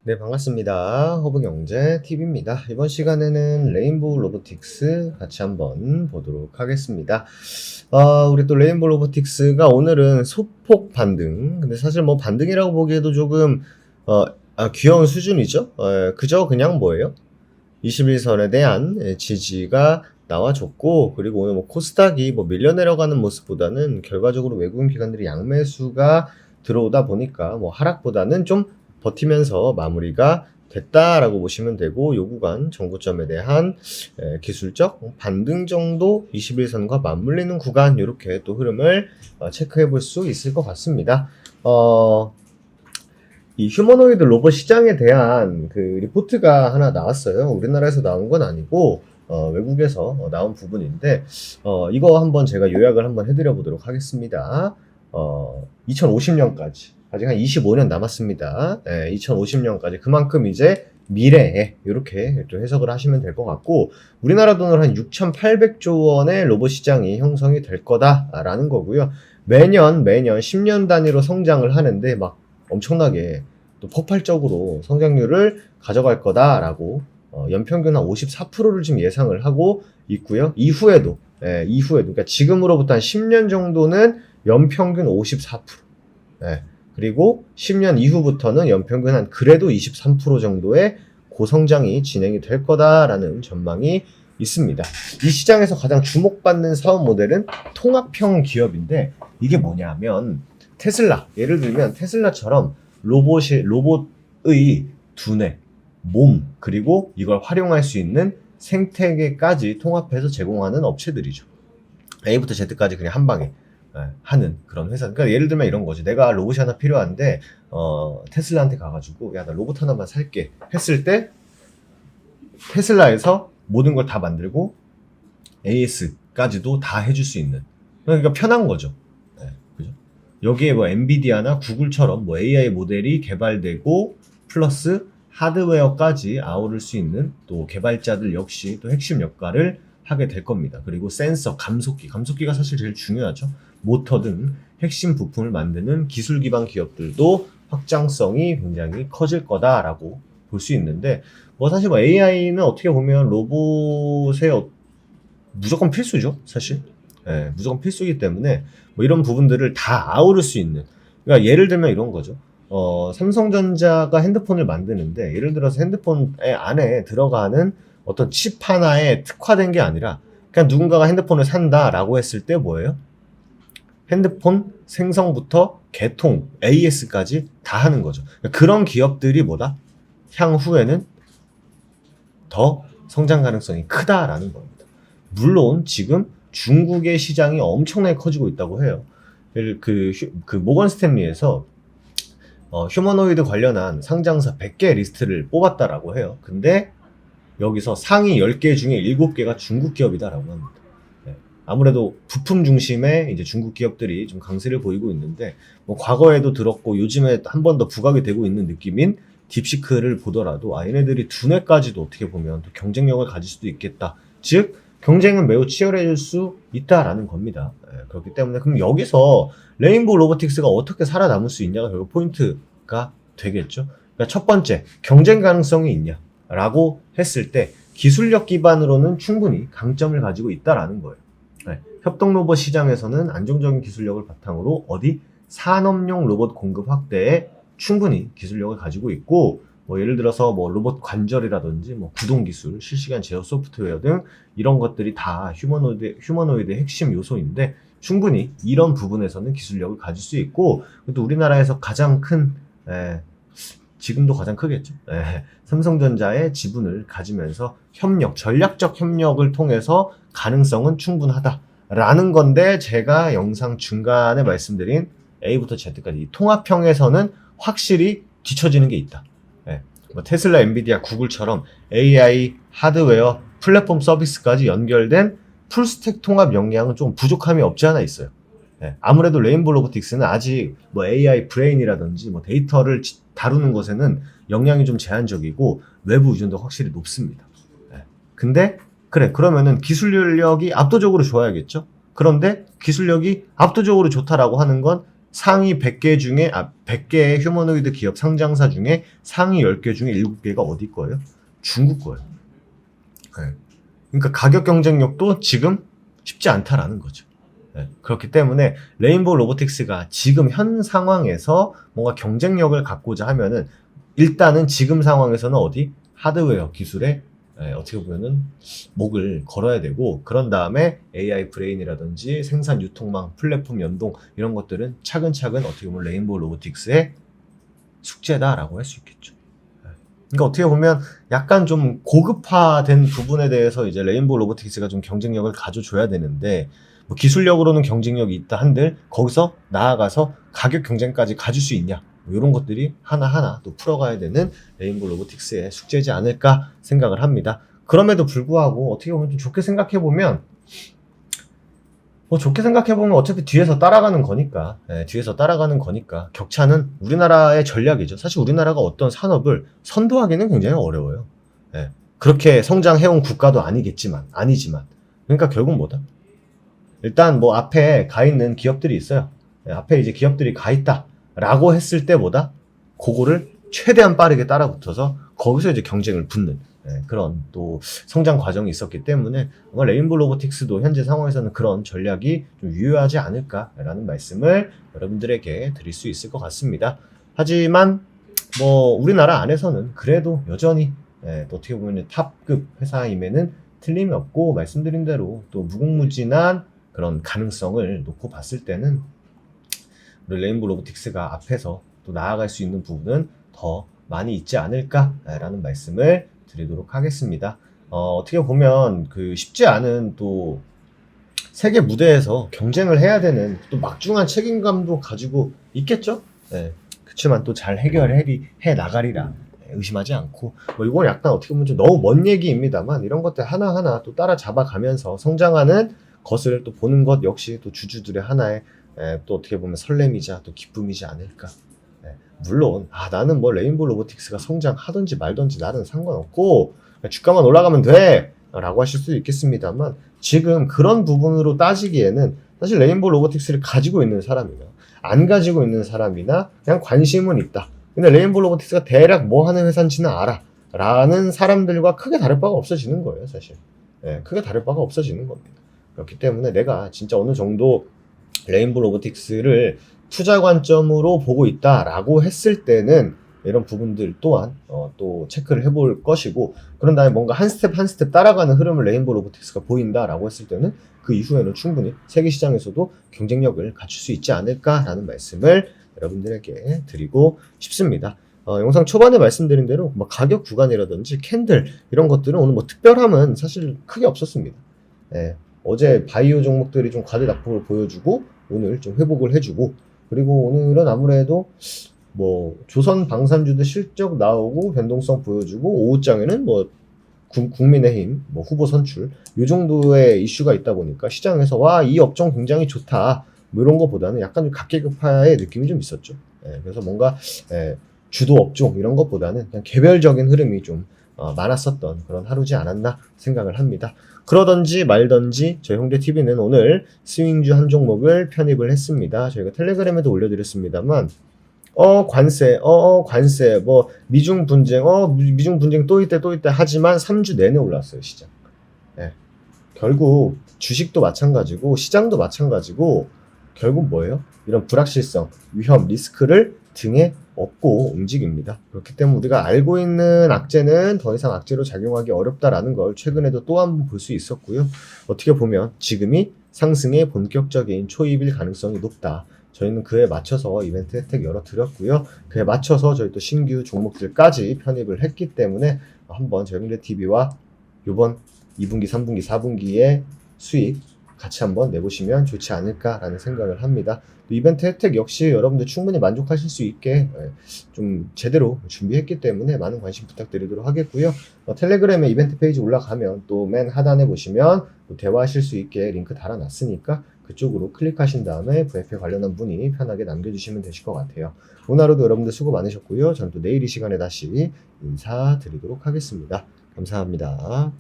네, 반갑습니다. 허브경제TV입니다. 이번 시간에는 레인보우 로보틱스 같이 한번 보도록 하겠습니다. 우리 또 레인보우 로보틱스가 오늘은 소폭 반등. 근데 사실 뭐 반등이라고 보기에도 조금, 귀여운 수준이죠. 그저 그냥 뭐예요? 21선에 대한 지지가 나와줬고, 그리고 오늘 뭐 코스닥이 뭐 밀려 내려가는 모습보다는 결과적으로 외국인 기관들이 양매수가 들어오다 보니까 뭐 하락보다는 좀 버티면서 마무리가 됐다라고 보시면 되고, 요 구간 정고점에 대한 기술적 반등 정도 21선과 맞물리는 구간, 이렇게 또 흐름을 체크해 볼 수 있을 것 같습니다. 이 휴머노이드 로봇 시장에 대한 그 리포트가 하나 나왔어요. 우리나라에서 나온 건 아니고 외국에서 나온 부분인데, 이거 한번 제가 요약을 한번 해드려 보도록 하겠습니다. 2050년까지 아직 한 25년 남았습니다. 2050년까지 그만큼 이제 미래에 이렇게 좀 해석을 하시면 될 것 같고, 우리나라 돈으로 한 6,800조 원의 로봇 시장이 형성이 될 거다라는 거고요. 매년 10년 단위로 성장을 하는데 막 엄청나게 또 폭발적으로 성장률을 가져갈 거다라고 연평균 한 54%를 지금 예상을 하고 있고요. 이후에도 그러니까 지금으로부터 한 10년 정도는 연평균 54%. 그리고 10년 이후부터는 연평균 한 그래도 23% 정도의 고성장이 진행이 될 거다라는 전망이 있습니다. 이 시장에서 가장 주목받는 사업 모델은 통합형 기업인데, 이게 뭐냐면 테슬라, 예를 들면 테슬라처럼 로봇의 두뇌, 몸, 그리고 이걸 활용할 수 있는 생태계까지 통합해서 제공하는 업체들이죠. A부터 Z까지 그냥 한 방에 하는 그런 회사. 그러니까 예를 들면 이런 거지. 내가 로봇이 하나 필요한데 테슬라한테 가가지고 야, 나 로봇 하나만 살게 했을 때 테슬라에서 모든 걸 다 만들고 AS까지도 다 해줄 수 있는, 그러니까 편한 거죠. 그죠? 여기에 뭐 엔비디아나 구글처럼 뭐 AI 모델이 개발되고 플러스 하드웨어까지 아우를 수 있는 또 개발자들 역시 또 핵심 역할을 하게 될 겁니다. 그리고 센서, 감속기가 사실 제일 중요하죠. 모터 등 핵심 부품을 만드는 기술 기반 기업들도 확장성이 굉장히 커질 거다라고 볼 수 있는데, 뭐 사실 뭐 AI는 어떻게 보면 로봇에 무조건 필수죠, 사실. 무조건 필수이기 때문에 뭐 이런 부분들을 다 아우를 수 있는, 그러니까 예를 들면 이런 거죠. 삼성전자가 핸드폰을 만드는데, 예를 들어서 핸드폰의 안에 들어가는 어떤 칩 하나에 특화된 게 아니라 그냥 누군가가 핸드폰을 산다라고 했을 때 뭐예요? 핸드폰 생성부터 개통, AS까지 다 하는 거죠. 그런 기업들이 뭐다? 향후에는 더 성장 가능성이 크다라는 겁니다. 물론 지금 중국의 시장이 엄청나게 커지고 있다고 해요. 그 모건 스탠리에서 휴머노이드 관련한 상장사 100개 리스트를 뽑았다라고 해요. 근데 여기서 상위 10개 중에 7개가 중국 기업이다라고 합니다. 아무래도 부품 중심의 이제 중국 기업들이 좀 강세를 보이고 있는데, 뭐 과거에도 들었고 요즘에 한 번 더 부각이 되고 있는 느낌인 딥시크를 보더라도 얘네들이 두뇌까지도 어떻게 보면 또 경쟁력을 가질 수도 있겠다. 즉 경쟁은 매우 치열해질 수 있다라는 겁니다. 그렇기 때문에 그럼 여기서 레인보우 로보틱스가 어떻게 살아남을 수 있냐가 결국 포인트가 되겠죠. 그러니까 첫 번째, 경쟁 가능성이 있냐라고 했을 때 기술력 기반으로는 충분히 강점을 가지고 있다라는 거예요. 협동 로봇 시장에서는 안정적인 기술력을 바탕으로 산업용 로봇 공급 확대에 충분히 기술력을 가지고 있고, 뭐 예를 들어서 뭐 로봇 관절이라든지 뭐 구동 기술, 실시간 제어 소프트웨어 등 이런 것들이 다 휴머노이드의 핵심 요소인데, 충분히 이런 부분에서는 기술력을 가질 수 있고, 또 우리나라에서 가장 큰 지금도 가장 크겠죠. 삼성전자의 지분을 가지면서 전략적 협력을 통해서 가능성은 충분하다라는 건데, 제가 영상 중간에 말씀드린 A부터 Z까지 이 통합형에서는 확실히 뒤처지는 게 있다. 뭐 테슬라, 엔비디아, 구글처럼 AI, 하드웨어, 플랫폼 서비스까지 연결된 풀스택 통합 역량은 좀 부족함이 없지 않아 있어요. 아무래도 레인보우 로보틱스는 아직 뭐 AI 브레인이라든지 뭐 데이터를 다루는 것에는 역량이 좀 제한적이고 외부 의존도 확실히 높습니다. 근데 그러면은 기술력이 압도적으로 좋아야겠죠. 그런데 기술력이 압도적으로 좋다라고 하는 건 상위 100개 중에 100개의 휴머노이드 기업 상장사 중에 상위 10개 중에 7개가 어디 거예요? 중국 거예요. 네. 그러니까 가격 경쟁력도 지금 쉽지 않다라는 거죠. 네. 그렇기 때문에 레인보우 로보틱스가 지금 현 상황에서 뭔가 경쟁력을 갖고자 하면은 일단은 지금 상황에서는 어디? 하드웨어 기술에 어떻게 보면은 목을 걸어야 되고, 그런 다음에 AI 브레인이라든지 생산 유통망, 플랫폼 연동 이런 것들은 차근차근 어떻게 보면 레인보우 로보틱스의 숙제다라고 할 수 있겠죠. 그러니까 어떻게 보면 약간 좀 고급화된 부분에 대해서 이제 레인보우 로보틱스가 좀 경쟁력을 가져줘야 되는데, 뭐 기술력으로는 경쟁력이 있다 한들 거기서 나아가서 가격 경쟁까지 가질 수 있냐, 뭐 이런 것들이 하나하나 또 풀어가야 되는 레인보우 로보틱스의 숙제지 않을까 생각을 합니다. 그럼에도 불구하고 어떻게 보면 좀 좋게 생각해보면, 좋게 생각해보면 어차피 뒤에서 따라가는 거니까, 뒤에서 따라가는 거니까 격차는 우리나라의 전략이죠. 사실 우리나라가 어떤 산업을 선도하기는 굉장히 어려워요. 그렇게 성장해온 국가도 아니지만, 그러니까 결국 뭐다? 일단 뭐 앞에 가 있는 기업들이 있어요. 앞에 이제 기업들이 가 있다라고 했을 때보다 그거를 최대한 빠르게 따라붙어서 거기서 이제 경쟁을 붙는 그런 또 성장 과정이 있었기 때문에 아마 레인보우 로보틱스도 현재 상황에서는 그런 전략이 좀 유효하지 않을까라는 말씀을 여러분들에게 드릴 수 있을 것 같습니다. 하지만 뭐 우리나라 안에서는 그래도 여전히 또 어떻게 보면 탑급 회사임에는 틀림이 없고, 말씀드린 대로 또 무궁무진한 그런 가능성을 놓고 봤을 때는 우리 레인보우 로보틱스가 앞에서 또 나아갈 수 있는 부분은 더 많이 있지 않을까라는 말씀을 드리도록 하겠습니다. 어떻게 보면 그 쉽지 않은 또 세계 무대에서 경쟁을 해야 되는 또 막중한 책임감도 가지고 있겠죠? 그렇지만 또 잘 해결해 나가리라 의심하지 않고, 뭐 이건 약간 어떻게 보면 좀 너무 먼 얘기입니다만, 이런 것들 하나하나 또 따라잡아 가면서 성장하는 것을 또 보는 것 역시 또 주주들의 하나의 또 어떻게 보면 설렘이자 또 기쁨이지 않을까. 물론 나는 뭐 레인보우 로보틱스가 성장하든지 말든지 나는 상관없고 주가만 올라가면 돼 라고 하실 수도 있겠습니다만, 지금 그런 부분으로 따지기에는 사실 레인보우 로보틱스를 가지고 있는 사람이나 안 가지고 있는 사람이나 그냥 관심은 있다, 근데 레인보우 로보틱스가 대략 뭐 하는 회사인지는 알아 라는 사람들과 크게 다를 바가 없어지는 거예요. 사실 크게 다를 바가 없어지는 겁니다. 그렇기 때문에 내가 진짜 어느 정도 레인보우 로보틱스를 투자 관점으로 보고 있다라고 했을 때는 이런 부분들 또한 또 체크를 해볼 것이고, 그런 다음에 뭔가 한 스텝 한 스텝 따라가는 흐름을 레인보우 로보틱스가 보인다라고 했을 때는 그 이후에는 충분히 세계 시장에서도 경쟁력을 갖출 수 있지 않을까라는 말씀을 여러분들에게 드리고 싶습니다. 영상 초반에 말씀드린 대로 뭐 가격 구간이라든지 캔들 이런 것들은 오늘 뭐 특별함은 사실 크게 없었습니다. 어제 바이오 종목들이 좀 과대 낙폭을 보여주고 오늘 좀 회복을 해주고, 그리고 오늘은 아무래도 뭐 조선 방산주도 실적 나오고 변동성 보여주고, 오후장에는 뭐 국민의힘 뭐 후보 선출 이 정도의 이슈가 있다 보니까 시장에서 와, 이 업종 굉장히 좋다 뭐 이런 거보다는 약간 좀 각계급파의 느낌이 좀 있었죠. 그래서 뭔가 주도 업종 이런 것보다는 그냥 개별적인 흐름이 좀 많았었던 그런 하루지 않았나 생각을 합니다. 그러던지 말던지 저희 홍대TV는 오늘 스윙주 한 종목을 편입을 했습니다. 저희가 텔레그램에도 올려드렸습니다만 관세, 뭐 미중 분쟁, 미중 분쟁 또 있대 하지만 3주 내내 올랐어요, 시장. 결국 주식도 마찬가지고 시장도 마찬가지고 결국 뭐예요? 이런 불확실성, 위험, 리스크를 등에 업고 움직입니다. 그렇기 때문에 우리가 알고 있는 악재는 더 이상 악재로 작용하기 어렵다라는 걸 최근에도 또 한 번 볼 수 있었고요. 어떻게 보면 지금이 상승의 본격적인 초입일 가능성이 높다. 저희는 그에 맞춰서 이벤트 혜택 열어드렸고요. 그에 맞춰서 저희 또 신규 종목들까지 편입을 했기 때문에 한번 저희 홍대TV와 이번 2분기, 3분기, 4분기의 수익 같이 한번 내보시면 좋지 않을까라는 생각을 합니다. 또 이벤트 혜택 역시 여러분들 충분히 만족하실 수 있게 좀 제대로 준비했기 때문에 많은 관심 부탁드리도록 하겠고요. 텔레그램에 이벤트 페이지 올라가면 또 맨 하단에 보시면 또 대화하실 수 있게 링크 달아놨으니까 그쪽으로 클릭하신 다음에 VF에 관련한 문의 편하게 남겨주시면 되실 것 같아요. 오늘 하루도 여러분들 수고 많으셨고요. 저는 또 내일 이 시간에 다시 인사드리도록 하겠습니다. 감사합니다.